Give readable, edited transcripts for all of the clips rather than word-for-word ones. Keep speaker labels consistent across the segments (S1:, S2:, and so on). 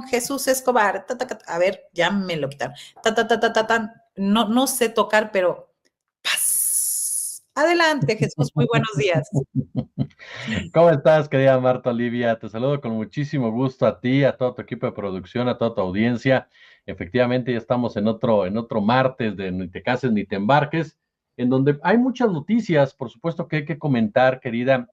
S1: con Jesús Escobar. A ver, ya me lo quitaron. No, no sé tocar, pero paz. Adelante, Jesús, muy buenos días.
S2: ¿Cómo estás, querida Marta Olivia? Te saludo con muchísimo gusto a ti, a todo tu equipo de producción, a toda tu audiencia. Efectivamente, ya estamos en otro martes de Ni te cases ni te embarques, en donde hay muchas noticias, por supuesto, que hay que comentar, querida.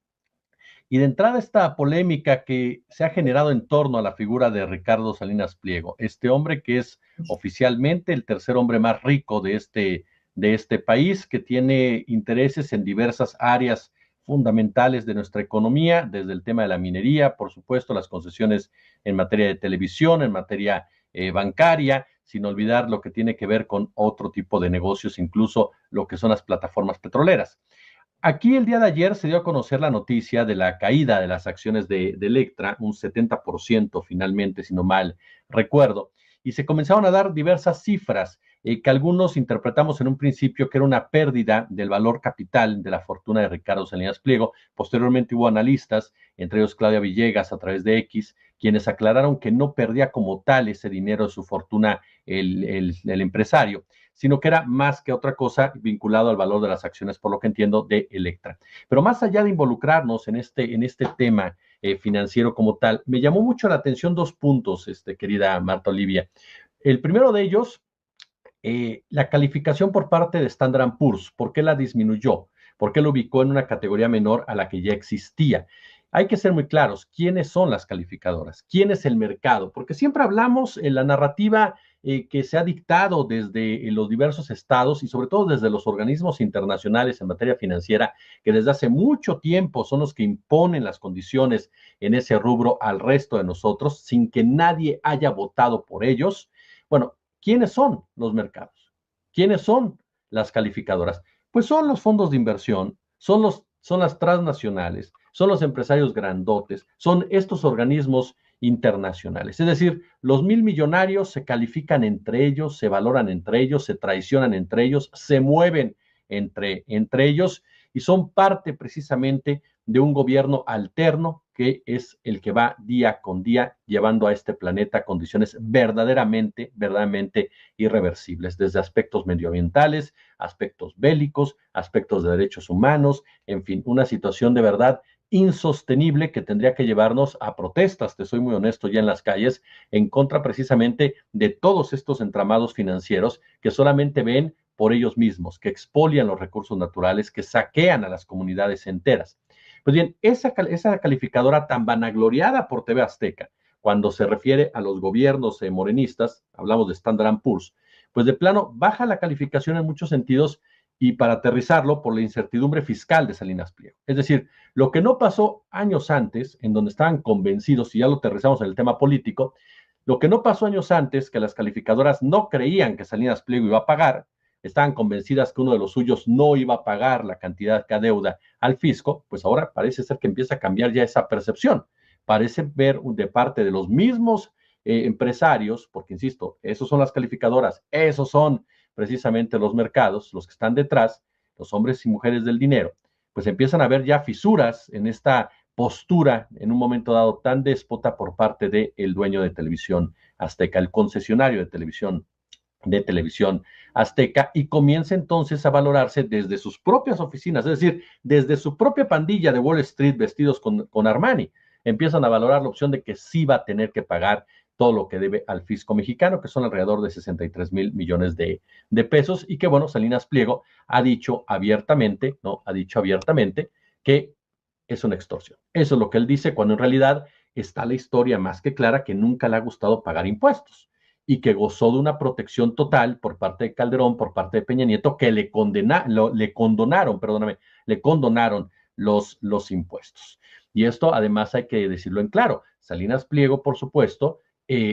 S2: Y de entrada esta polémica que se ha generado en torno a la figura de Ricardo Salinas Pliego, este hombre que es oficialmente el tercer hombre más rico de este país, que tiene intereses en diversas áreas fundamentales de nuestra economía, desde el tema de la minería, por supuesto, las concesiones en materia de televisión, en materia bancaria, sin olvidar lo que tiene que ver con otro tipo de negocios, incluso lo que son las plataformas petroleras. Aquí el día de ayer se dio a conocer la noticia de la caída de las acciones de Electra, un 70% finalmente, si no mal recuerdo, y se comenzaron a dar diversas cifras que algunos interpretamos en un principio que era una pérdida del valor capital de la fortuna de Ricardo Salinas Pliego. Posteriormente hubo analistas, entre ellos Claudia Villegas a través de X, quienes aclararon que no perdía como tal ese dinero de su fortuna el empresario, sino que era más que otra cosa vinculado al valor de las acciones, por lo que entiendo, de Electra. Pero más allá de involucrarnos en este tema financiero como tal, me llamó mucho la atención dos puntos, querida Marta Olivia. El primero de ellos, la calificación por parte de Standard Poor's. ¿Por qué la disminuyó? ¿Por qué lo ubicó en una categoría menor a la que ya existía? Hay que ser muy claros, ¿quiénes son las calificadoras? ¿Quién es el mercado? Porque siempre hablamos en la narrativa que se ha dictado desde los diversos estados y sobre todo desde los organismos internacionales en materia financiera, que desde hace mucho tiempo son los que imponen las condiciones en ese rubro al resto de nosotros, sin que nadie haya votado por ellos. Bueno, ¿quiénes son los mercados? ¿Quiénes son las calificadoras? Pues son los fondos de inversión, son las transnacionales, son los empresarios grandotes, son estos organismos internacionales. Es decir, los 1,000 millonarios se califican entre ellos, se valoran entre ellos, se traicionan entre ellos, se mueven entre ellos y son parte precisamente de un gobierno alterno que es el que va día con día llevando a este planeta a condiciones verdaderamente irreversibles, desde aspectos medioambientales, aspectos bélicos, aspectos de derechos humanos, en fin, una situación de verdad insostenible que tendría que llevarnos a protestas, te soy muy honesto, ya en las calles, en contra precisamente de todos estos entramados financieros que solamente ven por ellos mismos, que expolian los recursos naturales, que saquean a las comunidades enteras. Pues bien, esa calificadora tan vanagloriada por TV Azteca, cuando se refiere a los gobiernos morenistas, hablamos de Standard Poor's, pues de plano baja la calificación en muchos sentidos y para aterrizarlo por la incertidumbre fiscal de Salinas Pliego. Es decir, lo que no pasó años antes, en donde estaban convencidos, y ya lo aterrizamos en el tema político, lo que no pasó años antes, que las calificadoras no creían que Salinas Pliego iba a pagar, estaban convencidas que uno de los suyos no iba a pagar la cantidad que adeuda al fisco, pues ahora parece ser que empieza a cambiar ya esa percepción. Parece ver de parte de los mismos empresarios, porque insisto, esos son las calificadoras, esos son precisamente los mercados, los que están detrás, los hombres y mujeres del dinero, pues empiezan a ver ya fisuras en esta postura en un momento dado tan déspota por parte del dueño de Televisión Azteca, el concesionario de televisión azteca, y comienza entonces a valorarse desde sus propias oficinas, es decir, desde su propia pandilla de Wall Street vestidos con Armani, empiezan a valorar la opción de que sí va a tener que pagar todo lo que debe al fisco mexicano, que son alrededor de 63,000 millones de pesos, y que bueno, Salinas Pliego ha dicho abiertamente, ¿no? Ha dicho abiertamente que es una extorsión. Eso es lo que él dice, cuando en realidad está la historia más que clara que nunca le ha gustado pagar impuestos y que gozó de una protección total por parte de Calderón, por parte de Peña Nieto, que le condonaron los impuestos. Y esto además hay que decirlo en claro. Salinas Pliego, por supuesto,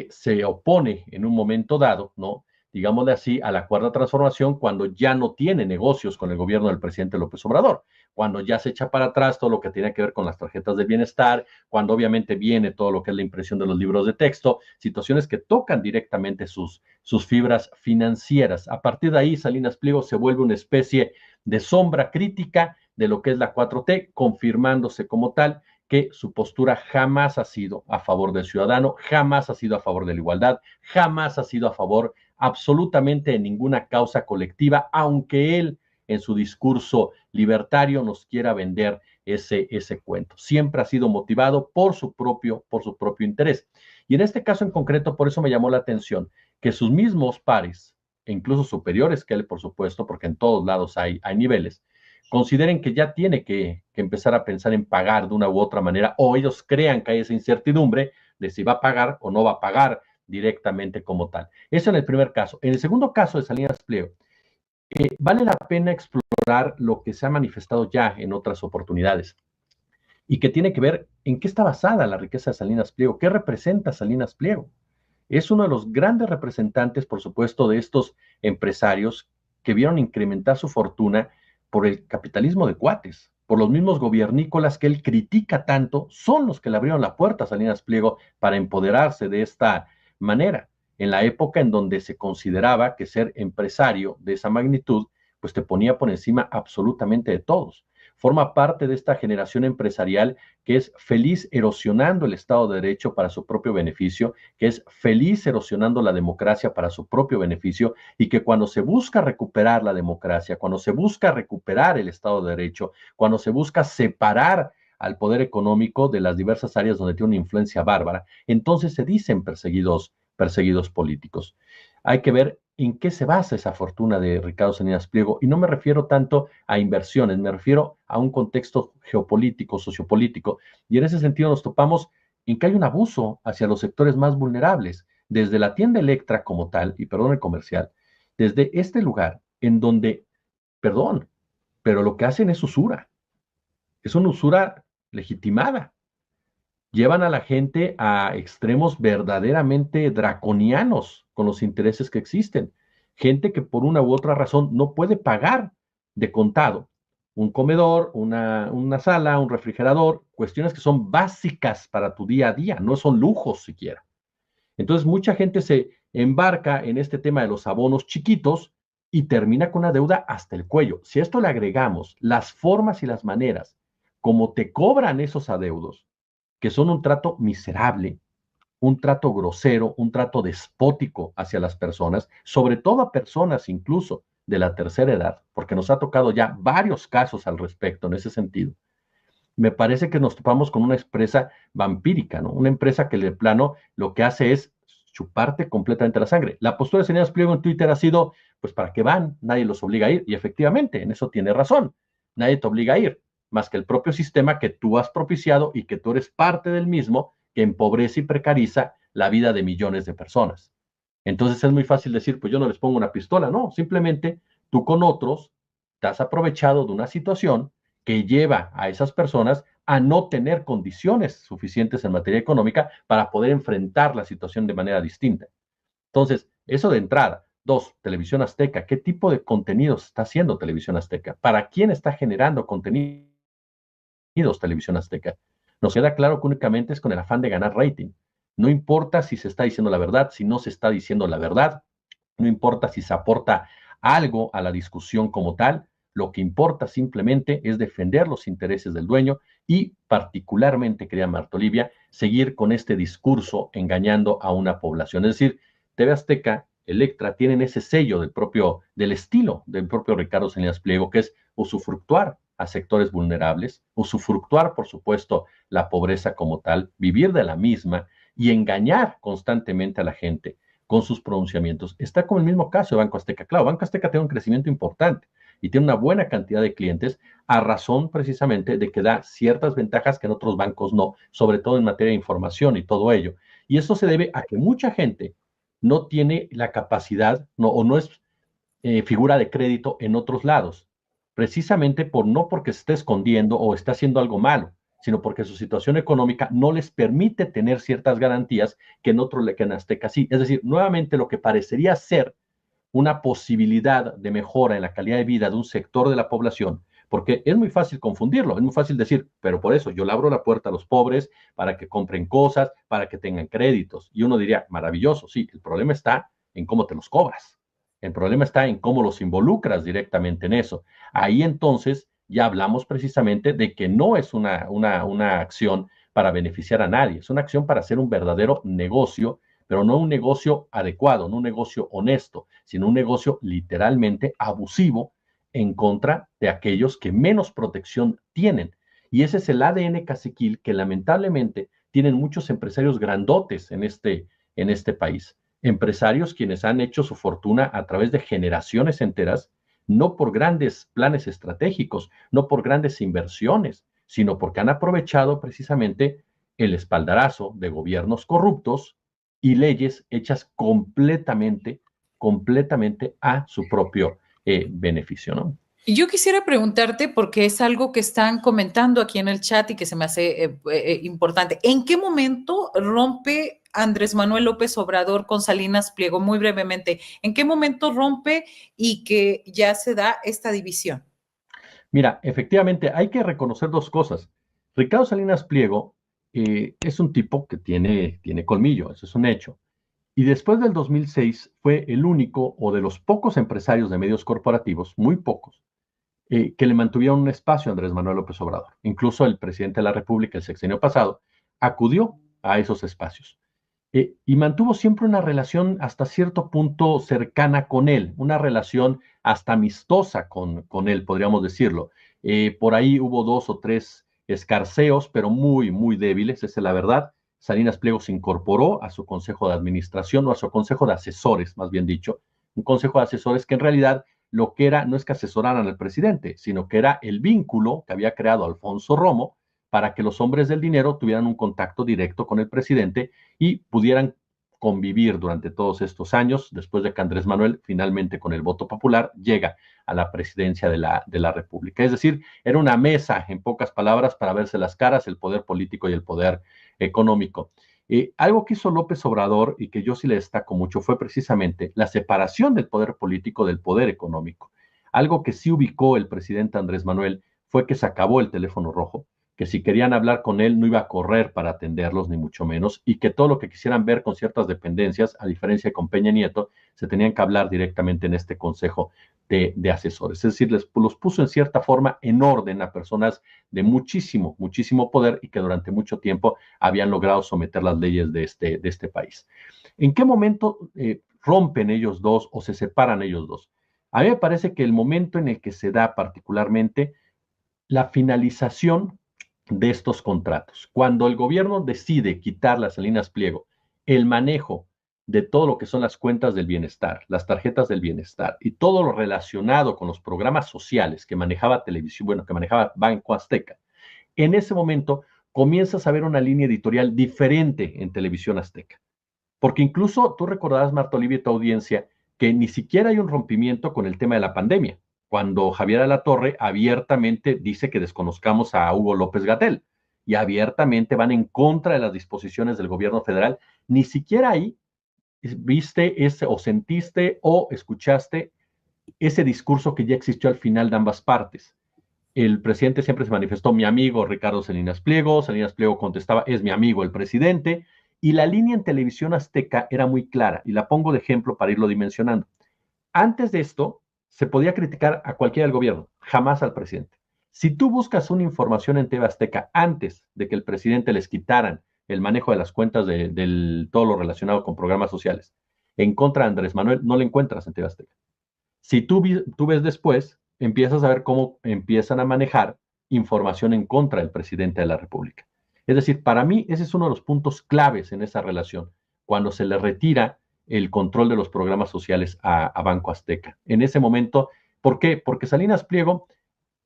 S2: se opone en un momento dado, ¿no? Digámosle así, a la cuarta transformación cuando ya no tiene negocios con el gobierno del presidente López Obrador, cuando ya se echa para atrás todo lo que tiene que ver con las tarjetas de bienestar, cuando obviamente viene todo lo que es la impresión de los libros de texto, situaciones que tocan directamente sus fibras financieras. A partir de ahí, Salinas Pliego se vuelve una especie de sombra crítica de lo que es la 4T, confirmándose como tal, que su postura jamás ha sido a favor del ciudadano, jamás ha sido a favor de la igualdad, jamás ha sido a favor absolutamente de ninguna causa colectiva, aunque él en su discurso libertario nos quiera vender ese cuento. Siempre ha sido motivado por su propio interés. Y en este caso en concreto, por eso me llamó la atención que sus mismos pares, e incluso superiores que él, por supuesto, porque en todos lados hay niveles, consideren que ya tiene que empezar a pensar en pagar de una u otra manera, o ellos crean que hay esa incertidumbre de si va a pagar o no va a pagar directamente como tal. Eso en el primer caso. En el segundo caso de Salinas Pliego, vale la pena explorar lo que se ha manifestado ya en otras oportunidades y que tiene que ver en qué está basada la riqueza de Salinas Pliego, qué representa Salinas Pliego. Es uno de los grandes representantes, por supuesto, de estos empresarios que vieron incrementar su fortuna por el capitalismo de cuates, por los mismos gobiernícolas que él critica tanto, son los que le abrieron la puerta a Salinas Pliego para empoderarse de esta manera, en la época en donde se consideraba que ser empresario de esa magnitud, pues te ponía por encima absolutamente de todos. Forma parte de esta generación empresarial que es feliz erosionando el Estado de Derecho para su propio beneficio, que es feliz erosionando la democracia para su propio beneficio, y que cuando se busca recuperar la democracia, cuando se busca recuperar el Estado de Derecho, cuando se busca separar al poder económico de las diversas áreas donde tiene una influencia bárbara, entonces se dicen perseguidos políticos. Hay que ver en qué se basa esa fortuna de Ricardo Salinas Pliego, y no me refiero tanto a inversiones, me refiero a un contexto geopolítico, sociopolítico, y en ese sentido nos topamos en que hay un abuso hacia los sectores más vulnerables, desde la tienda Electra como tal, y perdón el comercial, desde este lugar en donde, perdón, pero lo que hacen es una usura legitimada, llevan a la gente a extremos verdaderamente draconianos con los intereses que existen. Gente que por una u otra razón no puede pagar de contado un comedor, una sala, un refrigerador, cuestiones que son básicas para tu día a día, no son lujos siquiera. Entonces mucha gente se embarca en este tema de los abonos chiquitos y termina con una deuda hasta el cuello. Si a esto le agregamos las formas y las maneras como te cobran esos adeudos, que son un trato miserable, un trato grosero, un trato despótico hacia las personas, sobre todo a personas incluso de la tercera edad, porque nos ha tocado ya varios casos al respecto en ese sentido. Me parece que nos topamos con una empresa vampírica, ¿no? Una empresa que de plano lo que hace es chuparte completamente la sangre. La postura de Salinas Pliego en Twitter ha sido, pues, ¿para qué van? Nadie los obliga a ir. Y efectivamente, en eso tiene razón. Nadie te obliga a ir, más que el propio sistema que tú has propiciado y que tú eres parte del mismo, que empobrece y precariza la vida de millones de personas. Entonces es muy fácil decir, pues yo no les pongo una pistola. No, simplemente tú con otros te has aprovechado de una situación que lleva a esas personas a no tener condiciones suficientes en materia económica para poder enfrentar la situación de manera distinta. Entonces, eso de entrada. Dos, Televisión Azteca. ¿Qué tipo de contenidos está haciendo Televisión Azteca? ¿Para quién está generando contenidos Televisión Azteca? Nos queda claro que únicamente es con el afán de ganar rating. No importa si se está diciendo la verdad, si no se está diciendo la verdad, no importa si se aporta algo a la discusión como tal, lo que importa simplemente es defender los intereses del dueño y particularmente, querida Marta Olivia, seguir con este discurso engañando a una población. Es decir, TV Azteca, Electra tienen ese sello del estilo del propio Ricardo Salinas Pliego, que es usufructuar a sectores vulnerables, usufructuar, por supuesto, la pobreza como tal, vivir de la misma y engañar constantemente a la gente con sus pronunciamientos. Está con el mismo caso de Banco Azteca. Claro, Banco Azteca tiene un crecimiento importante y tiene una buena cantidad de clientes a razón precisamente de que da ciertas ventajas que en otros bancos no, sobre todo en materia de información y todo ello. Y eso se debe a que mucha gente no tiene la capacidad o no es figura de crédito en otros lados, precisamente no porque se esté escondiendo o esté haciendo algo malo, sino porque su situación económica no les permite tener ciertas garantías que que en Azteca sí. Es decir, nuevamente lo que parecería ser una posibilidad de mejora en la calidad de vida de un sector de la población, porque es muy fácil confundirlo, es muy fácil decir, pero por eso yo le abro la puerta a los pobres para que compren cosas, para que tengan créditos. Y uno diría, maravilloso, sí, el problema está en cómo te los cobras. El problema está en cómo los involucras directamente en eso. Ahí entonces ya hablamos precisamente de que no es una acción para beneficiar a nadie, es una acción para hacer un verdadero negocio, pero no un negocio adecuado, no un negocio honesto, sino un negocio literalmente abusivo en contra de aquellos que menos protección tienen. Y ese es el ADN caciquil que lamentablemente tienen muchos empresarios grandotes en este país. Empresarios quienes han hecho su fortuna a través de generaciones enteras, no por grandes planes estratégicos, no por grandes inversiones, sino porque han aprovechado precisamente el espaldarazo de gobiernos corruptos y leyes hechas completamente a su propio beneficio, ¿no?
S1: Y yo quisiera preguntarte, porque es algo que están comentando aquí en el chat y que se me hace importante. ¿En qué momento rompe Andrés Manuel López Obrador con Salinas Pliego? Muy brevemente, ¿en qué momento rompe y que ya se da esta división?
S2: Mira, efectivamente, hay que reconocer dos cosas. Ricardo Salinas Pliego es un tipo que tiene colmillo, eso es un hecho. Y después del 2006 fue el único o de los pocos empresarios de medios corporativos, muy pocos, que le mantuvieron un espacio a Andrés Manuel López Obrador. Incluso el presidente de la República el sexenio pasado acudió a esos espacios. Y mantuvo siempre una relación hasta cierto punto cercana con él, una relación hasta amistosa con él, podríamos decirlo. Por ahí hubo dos o tres escarceos, pero muy débiles, esa es la verdad. Salinas Pliego se incorporó a su consejo de administración o a su consejo de asesores, más bien dicho, un consejo de asesores que en realidad lo que era no es que asesoraran al presidente, sino que era el vínculo que había creado Alfonso Romo para que los hombres del dinero tuvieran un contacto directo con el presidente y pudieran convivir durante todos estos años, después de que Andrés Manuel finalmente con el voto popular llega a la presidencia de la República. Es decir, era una mesa, en pocas palabras, para verse las caras, el poder político y el poder económico. Algo que hizo López Obrador y que yo sí le destaco mucho fue precisamente la separación del poder político del poder económico. Algo que sí ubicó el presidente Andrés Manuel fue que se acabó el teléfono rojo, que si querían hablar con él no iba a correr para atenderlos, ni mucho menos, y que todo lo que quisieran ver con ciertas dependencias, a diferencia de con Peña Nieto, se tenían que hablar directamente en este consejo de asesores. Es decir, los puso en cierta forma en orden a personas de muchísimo poder y que durante mucho tiempo habían logrado someter las leyes de este país. ¿En qué momento rompen ellos dos o se separan ellos dos? A mí me parece que el momento en el que se da particularmente la finalización de estos contratos. Cuando el gobierno decide quitar las Salinas Pliego, el manejo de todo lo que son las cuentas del bienestar, las tarjetas del bienestar y todo lo relacionado con los programas sociales que manejaba Televisión, bueno, que manejaba Banco Azteca, en ese momento comienzas a ver una línea editorial diferente en Televisión Azteca. Porque incluso tú recordarás, Marta Olivia, y tu audiencia, que ni siquiera hay un rompimiento con el tema de la pandemia, cuando Javier Alatorre abiertamente dice que desconozcamos a Hugo López-Gatell y abiertamente van en contra de las disposiciones del gobierno federal, ni siquiera ahí viste ese, o sentiste o escuchaste ese discurso que ya existió al final de ambas partes. El presidente siempre se manifestó, mi amigo Ricardo Salinas Pliego contestaba, es mi amigo el presidente, y la línea en Televisión Azteca era muy clara, y la pongo de ejemplo para irlo dimensionando. Antes de esto, se podía criticar a cualquiera del gobierno, jamás al presidente. Si tú buscas una información en TV Azteca antes de que el presidente les quitaran el manejo de las cuentas de todo lo relacionado con programas sociales, en contra de Andrés Manuel, no lo encuentras en TV Azteca. Si tú ves después, empiezas a ver cómo empiezan a manejar información en contra del presidente de la República. Es decir, para mí ese es uno de los puntos claves en esa relación, cuando se le retira el control de los programas sociales a Banco Azteca. En ese momento, ¿por qué? Porque Salinas Pliego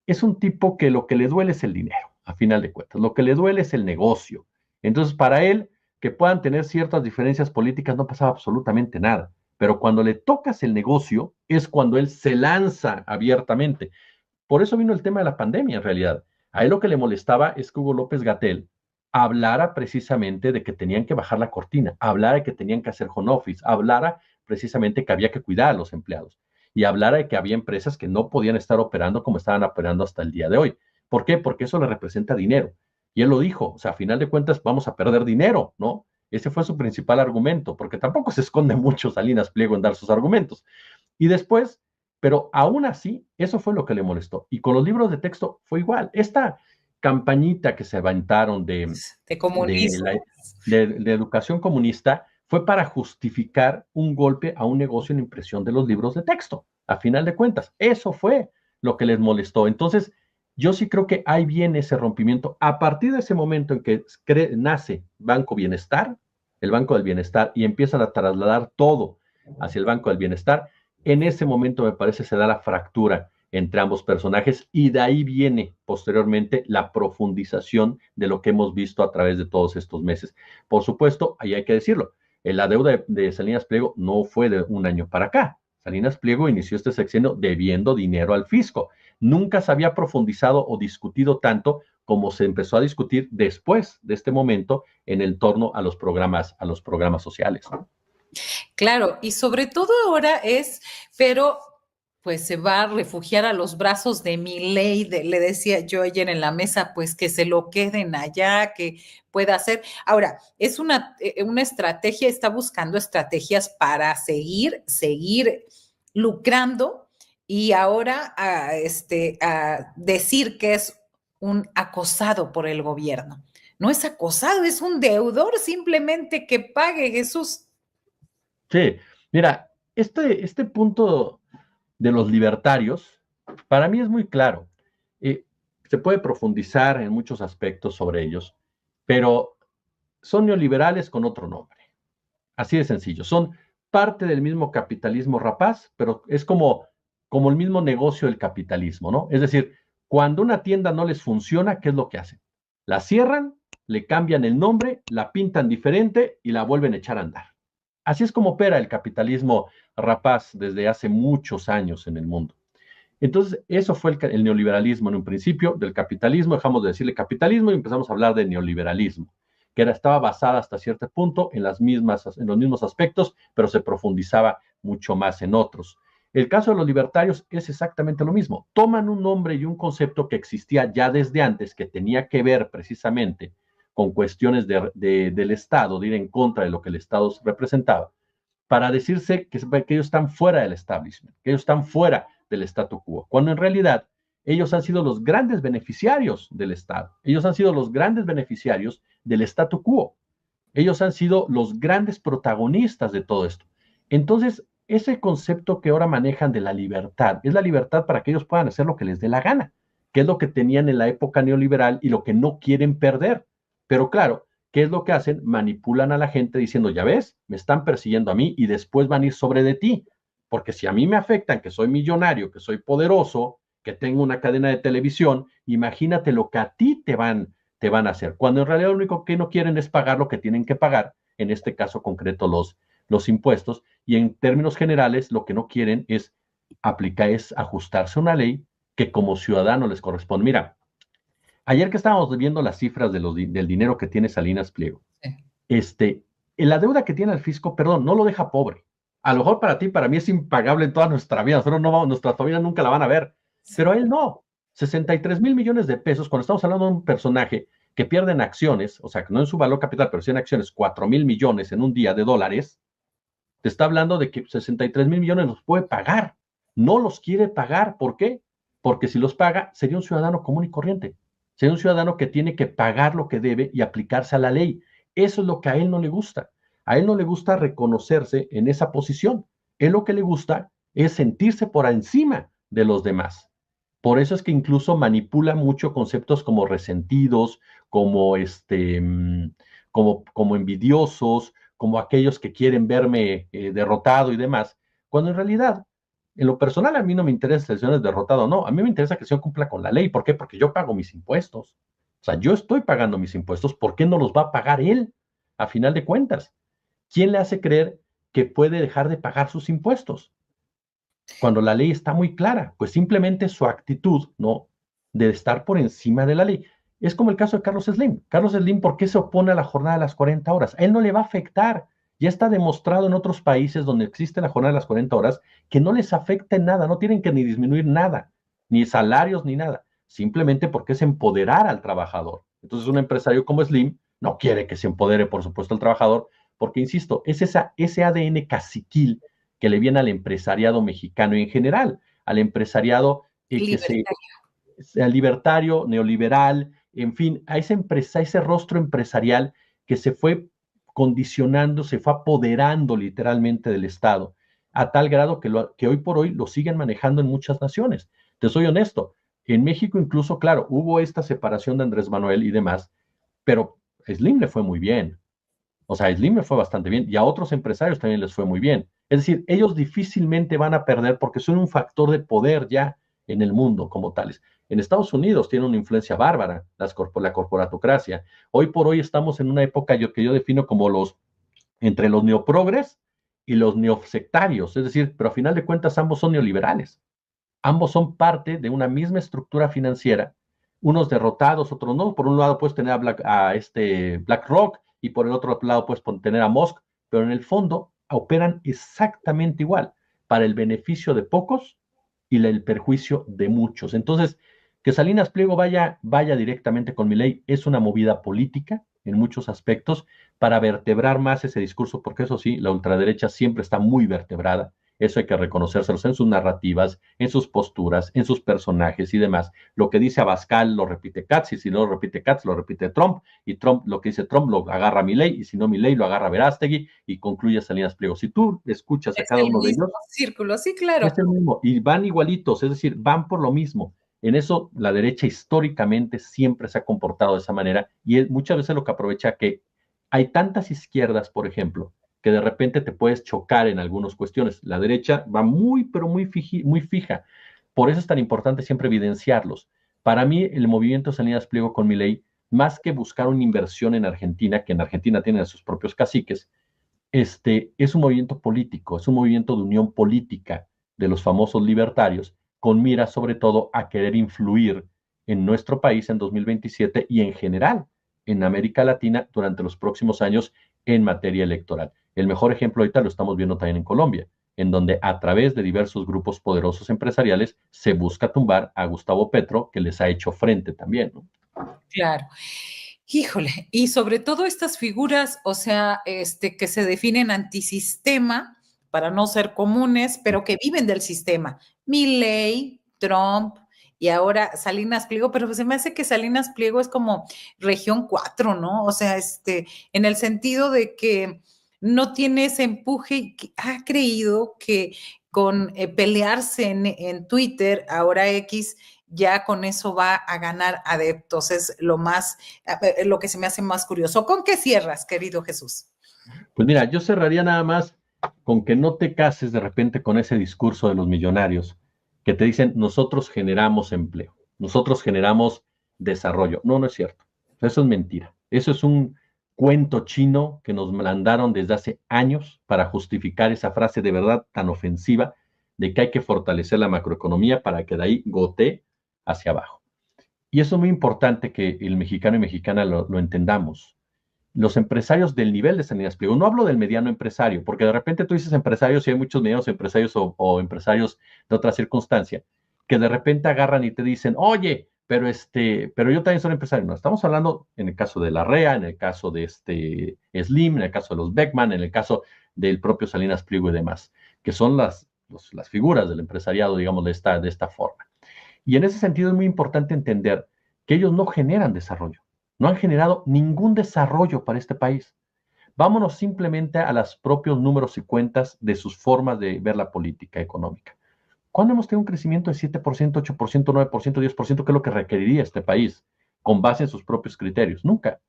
S2: es un tipo que lo que le duele es el dinero, a final de cuentas, lo que le duele es el negocio. Entonces, para él, que puedan tener ciertas diferencias políticas no pasaba absolutamente nada, pero cuando le tocas el negocio es cuando él se lanza abiertamente. Por eso vino el tema de la pandemia en realidad. A él lo que le molestaba es que Hugo López-Gatell hablara precisamente de que tenían que bajar la cortina, hablara de que tenían que hacer home office, hablara precisamente que había que cuidar a los empleados y hablara de que había empresas que no podían estar operando como estaban operando hasta el día de hoy. ¿Por qué? Porque eso le representa dinero. Y él lo dijo, o sea, a final de cuentas vamos a perder dinero, ¿no? Ese fue su principal argumento, porque tampoco se esconde mucho Salinas Pliego en dar sus argumentos. Y después Pero aún así, eso fue lo que le molestó. Y con los libros de texto fue igual. Esta campañita que se aventaron
S1: De
S2: de,
S1: comunismo.
S2: la, de educación comunista fue para justificar un golpe a un negocio en impresión de los libros de texto. A final de cuentas, eso fue lo que les molestó. Entonces, yo sí creo que ahí viene ese rompimiento. A partir de ese momento en que nace Banco Bienestar, el Banco del Bienestar, y empiezan a trasladar todo hacia el Banco del Bienestar, en ese momento me parece se da la fractura entre ambos personajes y de ahí viene posteriormente la profundización de lo que hemos visto a través de todos estos meses. Por supuesto, ahí hay que decirlo, la deuda de Salinas Pliego no fue de un año para acá. Salinas Pliego inició este sexenio debiendo dinero al fisco. Nunca se había profundizado o discutido tanto como se empezó a discutir después de este momento en el torno a los programas sociales.
S1: Claro, y sobre todo ahora pero pues se va a refugiar a los brazos de Milei, le decía yo ayer en la mesa, pues que se lo queden allá, que pueda hacer. Ahora, es una estrategia, está buscando estrategias para seguir lucrando y ahora a decir que es un acosado por el gobierno. No es acosado, es un deudor simplemente que pague, Jesús.
S2: Sí, mira, este punto de los libertarios, para mí es muy claro. Eh, Se puede profundizar en muchos aspectos sobre ellos, pero son neoliberales con otro nombre. Así de sencillo. Son parte del mismo capitalismo rapaz, pero es como el mismo negocio del capitalismo, ¿no? Es decir, cuando una tienda no les funciona, ¿qué es lo que hacen? La cierran, le cambian el nombre, la pintan diferente y la vuelven a echar a andar. Así es como opera el capitalismo rapaz desde hace muchos años en el mundo. Entonces, eso fue el neoliberalismo en un principio, del capitalismo, dejamos de decirle capitalismo y empezamos a hablar de neoliberalismo, que estaba basada hasta cierto punto en los mismos aspectos, pero se profundizaba mucho más en otros. El caso de los libertarios es exactamente lo mismo. Toman un nombre y un concepto que existía ya desde antes, que tenía que ver precisamente con cuestiones del Estado, de ir en contra de lo que el Estado representaba, para decirse que ellos están fuera del establishment, que ellos están fuera del statu quo, cuando en realidad ellos han sido los grandes beneficiarios del Estado, ellos han sido los grandes beneficiarios del statu quo, ellos han sido los grandes protagonistas de todo esto. Entonces, ese concepto que ahora manejan de la libertad, es la libertad para que ellos puedan hacer lo que les dé la gana, que es lo que tenían en la época neoliberal y lo que no quieren perder. Pero claro, ¿qué es lo que hacen? Manipulan a la gente diciendo, ya ves, me están persiguiendo a mí y después van a ir sobre de ti. Porque si a mí me afectan, que soy millonario, que soy poderoso, que tengo una cadena de televisión, imagínate lo que a ti te van a hacer. Cuando en realidad lo único que no quieren es pagar lo que tienen que pagar, en este caso concreto los impuestos, y en términos generales lo que no quieren es aplicar, es ajustarse a una ley que como ciudadano les corresponde. Mira, ayer que estábamos viendo las cifras del dinero que tiene Salinas Pliego,
S1: Sí.
S2: La deuda que tiene el fisco, perdón, no lo deja pobre. A lo mejor para ti, para mí es impagable en toda nuestra vida. Nosotros no vamos, nuestra familia nunca la van a ver, pero a él no. 63,000 millones de pesos, cuando estamos hablando de un personaje que pierde en acciones, o sea, que no en su valor capital, pero sí en acciones, 4,000 millones en un día de dólares, te está hablando de que 63,000 millones los puede pagar. No los quiere pagar. ¿Por qué? Porque si los paga, sería un ciudadano común y corriente. Sería un ciudadano que tiene que pagar lo que debe y aplicarse a la ley. Eso es lo que a él no le gusta. A él no le gusta reconocerse en esa posición. Él lo que le gusta es sentirse por encima de los demás. Por eso es que incluso manipula mucho conceptos como resentidos, como, como envidiosos, como aquellos que quieren verme derrotado y demás, cuando en realidad, en lo personal, a mí no me interesa si el señor es derrotado o no, a mí me interesa que el señor cumpla con la ley. ¿Por qué? Porque yo pago mis impuestos. O sea, yo estoy pagando mis impuestos, ¿por qué no los va a pagar él? A final de cuentas, ¿quién le hace creer que puede dejar de pagar sus impuestos? Cuando la ley está muy clara, pues simplemente su actitud, ¿no? De estar por encima de la ley. Es como el caso de Carlos Slim. Carlos Slim, ¿por qué se opone a la jornada de las 40 horas? A él no le va a afectar. Ya está demostrado en otros países donde existe la jornada de las 40 horas que no les afecta en nada, no tienen que ni disminuir nada, ni salarios ni nada, simplemente porque es empoderar al trabajador. Entonces un empresario como Slim no quiere que se empodere, por supuesto, al trabajador, porque, insisto, es ese ADN caciquil que le viene al empresariado mexicano en general. al empresariado que
S1: Libertario.
S2: sea libertario, neoliberal, en fin, a esa empresa, a ese rostro empresarial que se fue condicionando, se fue apoderando literalmente del Estado, a tal grado que hoy por hoy lo siguen manejando en muchas naciones. Te soy honesto, en México incluso, claro, hubo esta separación de Andrés Manuel y demás, pero Slim le fue muy bien. O sea, a Slim le fue bastante bien y a otros empresarios también les fue muy bien. Es decir, ellos difícilmente van a perder porque son un factor de poder ya en el mundo como tales. En Estados Unidos tiene una influencia bárbara la corporatocracia. Hoy por hoy estamos en una época que yo defino como entre los neoprogres y los neosectarios. Es decir, pero a final de cuentas ambos son neoliberales. Ambos son parte de una misma estructura financiera, unos derrotados, otros no. Por un lado puedes tener a BlackRock y por el otro lado puedes tener a Musk, pero en el fondo operan exactamente igual, para el beneficio de pocos y el perjuicio de muchos. Entonces, que Salinas Pliego vaya directamente con Milei es una movida política en muchos aspectos para vertebrar más ese discurso, porque eso sí, la ultraderecha siempre está muy vertebrada. Eso hay que reconocérselos en sus narrativas, en sus posturas, en sus personajes y demás. Lo que dice Abascal lo repite Katz, y si no lo repite Katz, lo repite Trump, y Trump, lo que dice Trump lo agarra Milei, y si no Milei lo agarra Verástegui, y concluye Salinas Pliego. Si tú escuchas a
S1: Es
S2: cada
S1: el
S2: uno de
S1: mismo
S2: ellos,
S1: círculo, sí,
S2: es
S1: claro.
S2: el mismo, y van igualitos, es decir, van por lo mismo. En eso la derecha históricamente siempre se ha comportado de esa manera y es muchas veces lo que aprovecha que hay tantas izquierdas, por ejemplo, que de repente te puedes chocar en algunas cuestiones. La derecha va muy, pero muy fija. Por eso es tan importante siempre evidenciarlos. Para mí, el movimiento Salinas Pliego con Milei, más que buscar una inversión en Argentina, que en Argentina tienen a sus propios caciques, es un movimiento político, es un movimiento de unión política de los famosos libertarios, con mira sobre todo a querer influir en nuestro país en 2027 y en general en América Latina durante los próximos años en materia electoral. El mejor ejemplo ahorita lo estamos viendo también en Colombia, en donde a través de diversos grupos poderosos empresariales se busca tumbar a Gustavo Petro, que les ha hecho frente también, ¿no?
S1: Claro. Híjole, y sobre todo estas figuras, o sea, que se definen antisistema para no ser comunes, pero que viven del sistema. Milley, Trump y ahora Salinas Pliego, pero se me hace que Salinas Pliego es como región 4, ¿no? O sea, en el sentido de que no tiene ese empuje y que ha creído que con pelearse en Twitter, ahora X, ya con eso va a ganar adeptos. Es lo que se me hace más curioso. ¿Con qué cierras, querido Jesús?
S2: Pues mira, yo cerraría nada más con que no te cases de repente con ese discurso de los millonarios que te dicen nosotros generamos empleo, nosotros generamos desarrollo. No, no es cierto. Eso es mentira. Eso es un cuento chino que nos mandaron desde hace años para justificar esa frase de verdad tan ofensiva de que hay que fortalecer la macroeconomía para que de ahí gotee hacia abajo. Y eso es muy importante que el mexicano y mexicana lo entendamos. Los empresarios del nivel de Salinas Pliego, no hablo del mediano empresario, porque de repente tú dices empresarios y hay muchos medianos empresarios o empresarios de otra circunstancia, que de repente agarran y te dicen, oye, pero yo también soy empresario. No, estamos hablando en el caso de la REA, en el caso de Slim, en el caso de los Beckman, en el caso del propio Salinas Pliego y demás, que son las figuras del empresariado, digamos, de esta forma. Y en ese sentido es muy importante entender que ellos no generan desarrollo, no han generado ningún desarrollo para este país. Vámonos simplemente a los propios números y cuentas de sus formas de ver la política económica. ¿Cuándo hemos tenido un crecimiento de 7%, 8%, 9%, 10%, que es lo que requeriría este país, con base en sus propios criterios? Nunca.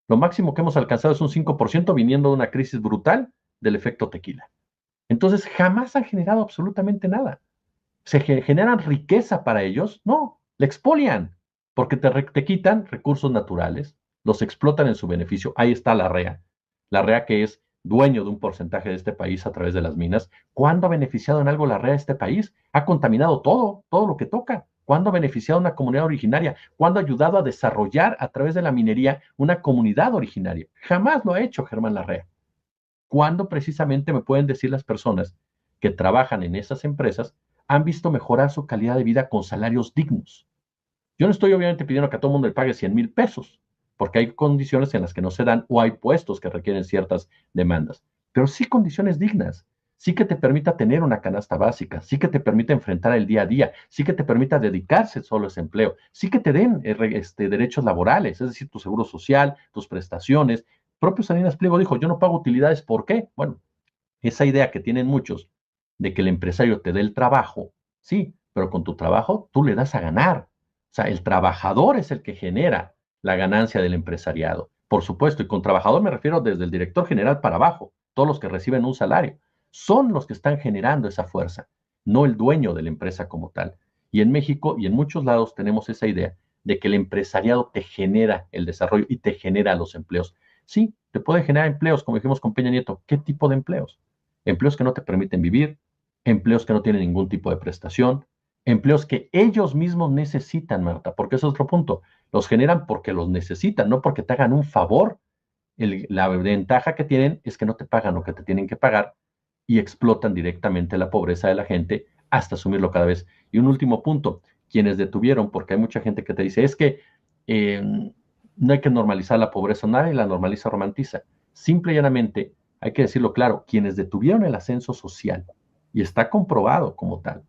S2: Lo máximo que hemos alcanzado es un 5% viniendo de una crisis brutal del efecto tequila. Entonces, jamás han generado absolutamente nada. ¿Se generan riqueza para ellos? No, la expolian, porque te quitan recursos naturales, los explotan en su beneficio. Ahí está la REA que es dueño de un porcentaje de este país a través de las minas. ¿Cuándo ha beneficiado en algo la REA de este país? Ha contaminado todo lo que toca. ¿Cuándo ha beneficiado a una comunidad originaria? ¿Cuándo ha ayudado a desarrollar a través de la minería una comunidad originaria? Jamás lo ha hecho Germán Larrea. ¿Cuándo precisamente me pueden decir las personas que trabajan en esas empresas han visto mejorar su calidad de vida con salarios dignos? Yo no estoy obviamente pidiendo que a todo el mundo le pague 100,000 pesos, porque hay condiciones en las que no se dan o hay puestos que requieren ciertas demandas, pero sí condiciones dignas. sí que te permita tener una canasta básica, sí que te permita enfrentar el día a día, sí que te permita dedicarse solo a ese empleo, sí que te den derechos laborales, es decir, tu seguro social, tus prestaciones. Propio Salinas Pliego dijo, yo no pago utilidades, ¿por qué? Bueno, esa idea que tienen muchos de que el empresario te dé el trabajo, sí, pero con tu trabajo tú le das a ganar. O sea, el trabajador es el que genera la ganancia del empresariado. Por supuesto, y con trabajador me refiero desde el director general para abajo, todos los que reciben un salario, son los que están generando esa fuerza, no el dueño de la empresa como tal. Y en México y en muchos lados tenemos esa idea de que el empresariado te genera el desarrollo y te genera los empleos. Sí, te puede generar empleos, como dijimos con Peña Nieto. ¿Qué tipo de empleos? Empleos que no te permiten vivir, empleos que no tienen ningún tipo de prestación, empleos que ellos mismos necesitan, Marta, porque ese es otro punto. Los generan porque los necesitan, no porque te hagan un favor. La ventaja que tienen es que no te pagan lo que te tienen que pagar y explotan directamente la pobreza de la gente hasta asumirlo cada vez. Y un último punto, quienes detuvieron, porque hay mucha gente que te dice, es que no hay que normalizar la pobreza, nadie la normaliza, romantiza. Simple y llanamente, hay que decirlo claro, quienes detuvieron el ascenso social, y está comprobado como tal,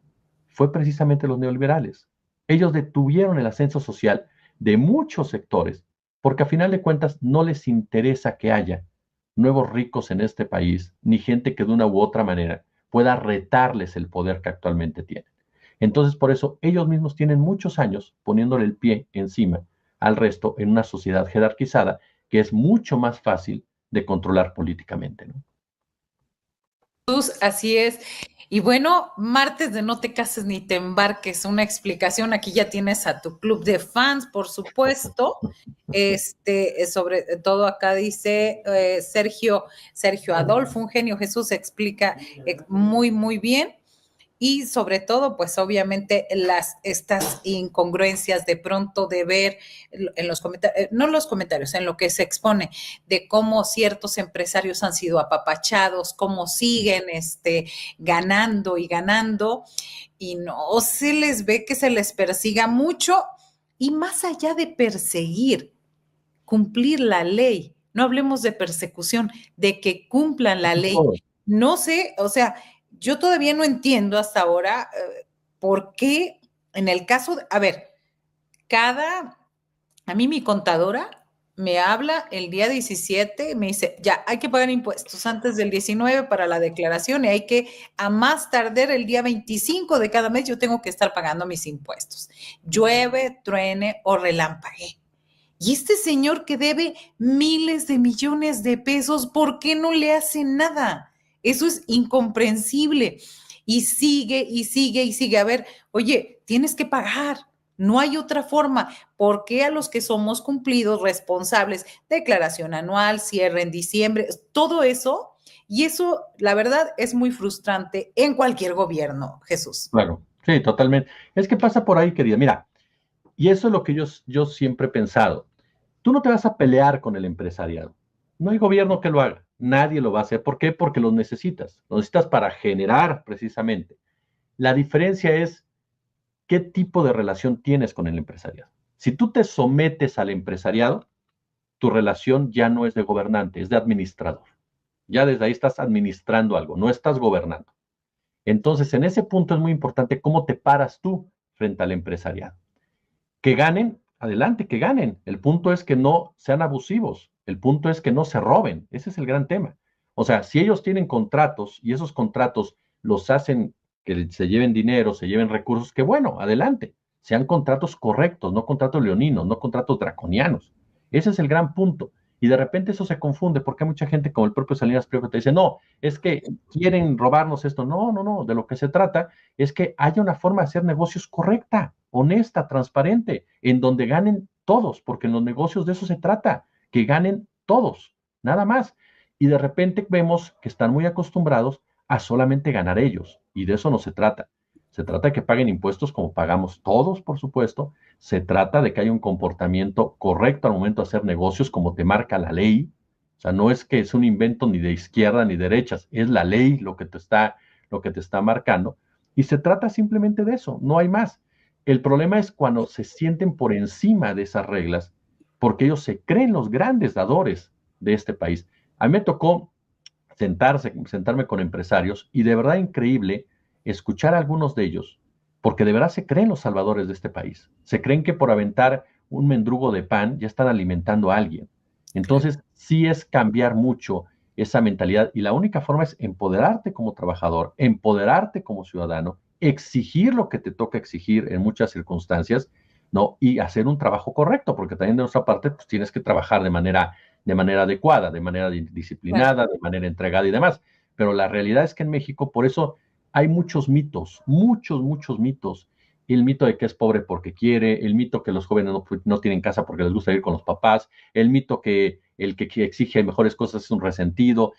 S2: fue precisamente los neoliberales. Ellos detuvieron el ascenso social de muchos sectores, porque a final de cuentas no les interesa que haya nuevos ricos en este país, ni gente que de una u otra manera pueda retarles el poder que actualmente tienen. Entonces, por eso, ellos mismos tienen muchos años poniéndole el pie encima al resto en una sociedad jerarquizada que es mucho más fácil de controlar políticamente, ¿no?
S1: Así es. Y bueno, martes de No te cases ni te embarques, una explicación. Aquí ya tienes a tu club de fans, por supuesto. Sobre todo acá dice Sergio Adolfo, un genio Jesús, explica muy, muy bien. Y sobre todo, pues obviamente estas incongruencias de pronto de ver en los comentarios, no en los comentarios, en lo que se expone de cómo ciertos empresarios han sido apapachados, cómo siguen ganando y ganando y no se les ve que se les persiga mucho y más allá de perseguir, cumplir la ley. No hablemos de persecución, de que cumplan la ley. No sé, o sea, yo todavía no entiendo hasta ahora por qué en el caso, a ver, a mí mi contadora me habla el día 17, me dice, ya, hay que pagar impuestos antes del 19 para la declaración y hay que, a más tardar el día 25 de cada mes, yo tengo que estar pagando mis impuestos. Llueve, truene o relampaguee. Y este señor que debe miles de millones de pesos, ¿por qué no le hace nada? Eso es incomprensible. Y sigue y sigue y sigue. A ver, oye, tienes que pagar. No hay otra forma. ¿Por qué a los que somos cumplidos, responsables, declaración anual, cierre en diciembre, todo eso? Y eso, la verdad, es muy frustrante en cualquier gobierno, Jesús.
S2: Claro, sí, totalmente. Es que pasa por ahí, querida. Mira, y eso es lo que yo siempre he pensado. Tú no te vas a pelear con el empresariado. No hay gobierno que lo haga. Nadie lo va a hacer. ¿Por qué? Porque los necesitas. Los necesitas para generar precisamente. La diferencia es qué tipo de relación tienes con el empresariado. Si tú te sometes al empresariado, tu relación ya no es de gobernante, es de administrador. Ya desde ahí estás administrando algo, no estás gobernando. Entonces, en ese punto es muy importante cómo te paras tú frente al empresariado. Que ganen, adelante, que ganen. El punto es que no sean abusivos. El punto es que no se roben. Ese es el gran tema. O sea, si ellos tienen contratos y esos contratos los hacen que se lleven dinero, se lleven recursos, que bueno, adelante. Sean contratos correctos, no contratos leoninos, no contratos draconianos. Ese es el gran punto. Y de repente eso se confunde porque hay mucha gente como el propio Salinas Pliego que te dice, no, es que quieren robarnos esto. No, no, no. De lo que se trata es que haya una forma de hacer negocios correcta, honesta, transparente, en donde ganen todos, porque en los negocios de eso se trata, que ganen todos, nada más. Y de repente vemos que están muy acostumbrados a solamente ganar ellos, y de eso no se trata. Se trata de que paguen impuestos como pagamos todos, por supuesto. Se trata de que haya un comportamiento correcto al momento de hacer negocios como te marca la ley. O sea, no es que es un invento ni de izquierda ni derechas, es la ley lo que te está marcando. Y se trata simplemente de eso, no hay más. El problema es cuando se sienten por encima de esas reglas, porque ellos se creen los grandes dadores de este país. A mí me tocó sentarme con empresarios y de verdad increíble escuchar a algunos de ellos, porque de verdad se creen los salvadores de este país. Se creen que por aventar un mendrugo de pan ya están alimentando a alguien. Entonces, sí es cambiar mucho esa mentalidad y la única forma es empoderarte como trabajador, empoderarte como ciudadano, exigir lo que te toca exigir en muchas circunstancias, ¿no? Y hacer un trabajo correcto, porque también de nuestra parte pues, tienes que trabajar de manera adecuada, de manera
S1: Claro.
S2: disciplinada, de manera entregada y demás. Pero la realidad es que en México, por eso hay muchos mitos, muchos mitos. El mito de que es pobre porque quiere, el mito que los jóvenes no tienen casa porque les gusta ir con los papás, el mito que el que exige mejores cosas es un resentido.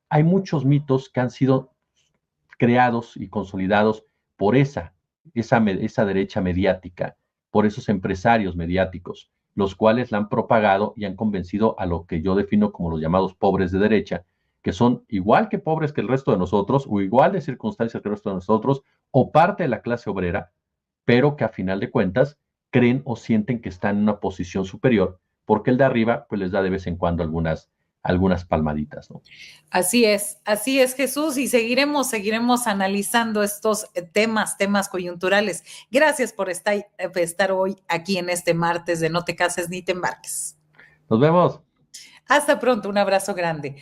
S2: Hay muchos mitos que han sido creados y consolidados por esa derecha mediática, por esos empresarios mediáticos, los cuales la han propagado y han convencido a lo que yo defino como los llamados pobres de derecha, que son igual que pobres que el resto de nosotros, o igual de circunstancias que el resto de nosotros, o parte de la clase obrera, pero que a final de cuentas creen o sienten que están en una posición superior, porque el de arriba pues les da de vez en cuando algunas palmaditas, ¿no?
S1: Así es, Jesús, y seguiremos analizando estos temas coyunturales. Gracias por estar hoy aquí en este martes de No te cases ni te embarques.
S2: Nos vemos.
S1: Hasta pronto, un abrazo grande.